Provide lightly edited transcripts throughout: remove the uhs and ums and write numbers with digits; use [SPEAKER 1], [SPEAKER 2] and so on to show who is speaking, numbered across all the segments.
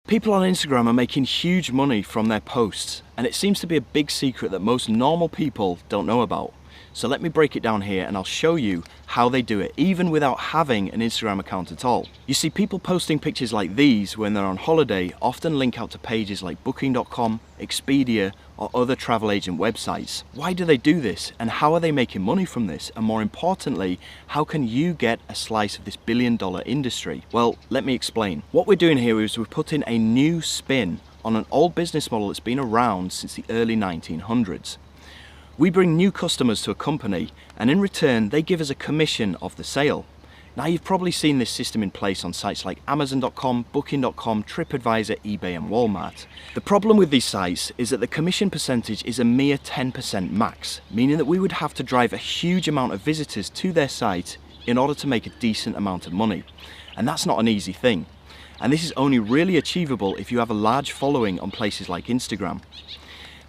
[SPEAKER 1] People on Instagram are making huge money from their posts, and it seems to be a big secret that most normal people don't know about. So let me break it down here and I'll show you how they do it, even without having an Instagram account at all. You see, people posting pictures like these when they're on holiday often link out to pages like booking.com, Expedia, or other travel agent websites. Why do they do this, and how are they making money from this? And more importantly, how can you get a slice of this billion-dollar industry? Well, let me explain. What we're doing here is we're putting a new spin on an old business model that's been around since the early 1900s. We bring new customers to a company, and in return they give us a commission of the sale. Now, you've probably seen this system in place on sites like Amazon.com, Booking.com, TripAdvisor, eBay and Walmart. The problem with these sites is that the commission percentage is a mere 10% max, meaning that we would have to drive a huge amount of visitors to their site in order to make a decent amount of money. And that's not an easy thing. And this is only really achievable if you have a large following on places like Instagram.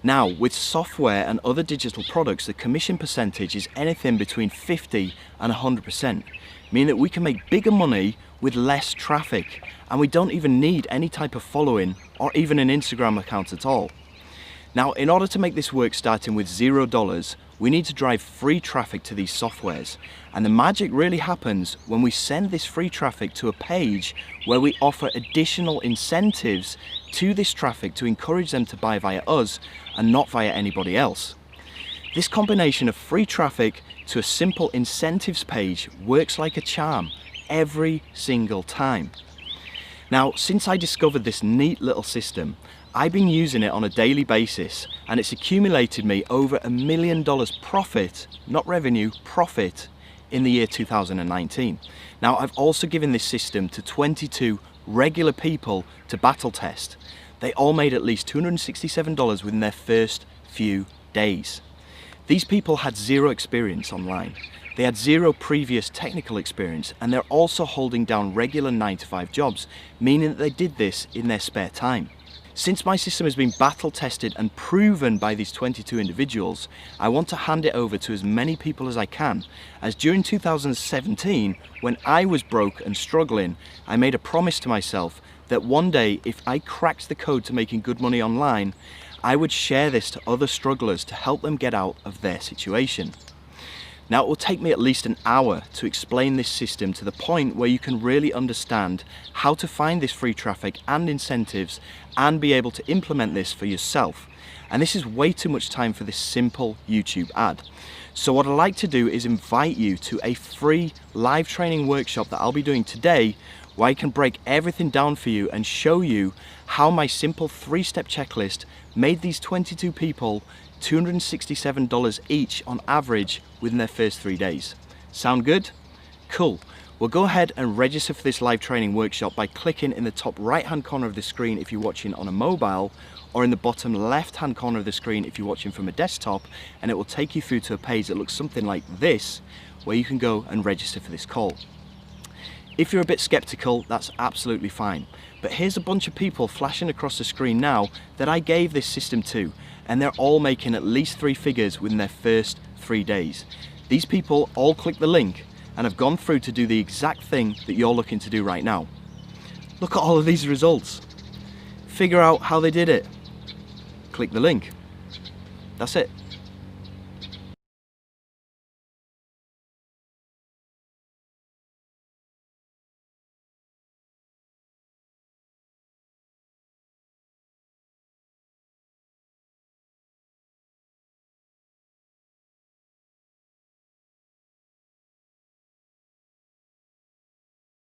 [SPEAKER 1] Now, with software and other digital products, the commission percentage is anything between 50 and 100%, meaning that we can make bigger money with less traffic, and we don't even need any type of following or even an Instagram account at all. Now, in order to make this work starting with $0, we need to drive free traffic to these softwares. And the magic really happens when we send this free traffic to a page where we offer additional incentives to this traffic to encourage them to buy via us and not via anybody else. This combination of free traffic to a simple incentives page works like a charm every single time. Now, since I discovered this neat little system, I've been using it on a daily basis, and it's accumulated me over $1 million profit, not revenue, profit, in the year 2019. Now, I've also given this system to 22 regular people to battle test. They all made at least $267 within their first few days. These people had zero experience online. They had zero previous technical experience, and they're also holding down regular 9-to-5 jobs, meaning that they did this in their spare time. Since my system has been battle tested and proven by these 22 individuals, I want to hand it over to as many people as I can, as during 2017, when I was broke and struggling, I made a promise to myself that one day, if I cracked the code to making good money online, I would share this to other strugglers to help them get out of their situation. Now, it will take me at least an hour to explain this system to the point where you can really understand how to find this free traffic and incentives and be able to implement this for yourself. And this is way too much time for this simple YouTube ad. So what I'd like to do is invite you to a free live training workshop that I'll be doing today, where I can break everything down for you and show you how my simple 3-step checklist made these 22 people $267 each on average within their first 3 days. Sound good? Cool. Well, go ahead and register for this live training workshop by clicking in the top right hand corner of the screen if you're watching on a mobile, or in the bottom left hand corner of the screen if you're watching from a desktop, and it will take you through to a page that looks something like this, where you can go and register for this call. If you're a bit skeptical, that's absolutely fine. But here's a bunch of people flashing across the screen now that I gave this system to, and they're all making at least 3 figures within their first 3 days. These people all clicked the link and have gone through to do the exact thing that you're looking to do right now. Look at all of these results. Figure out how they did it. Click the link. That's it.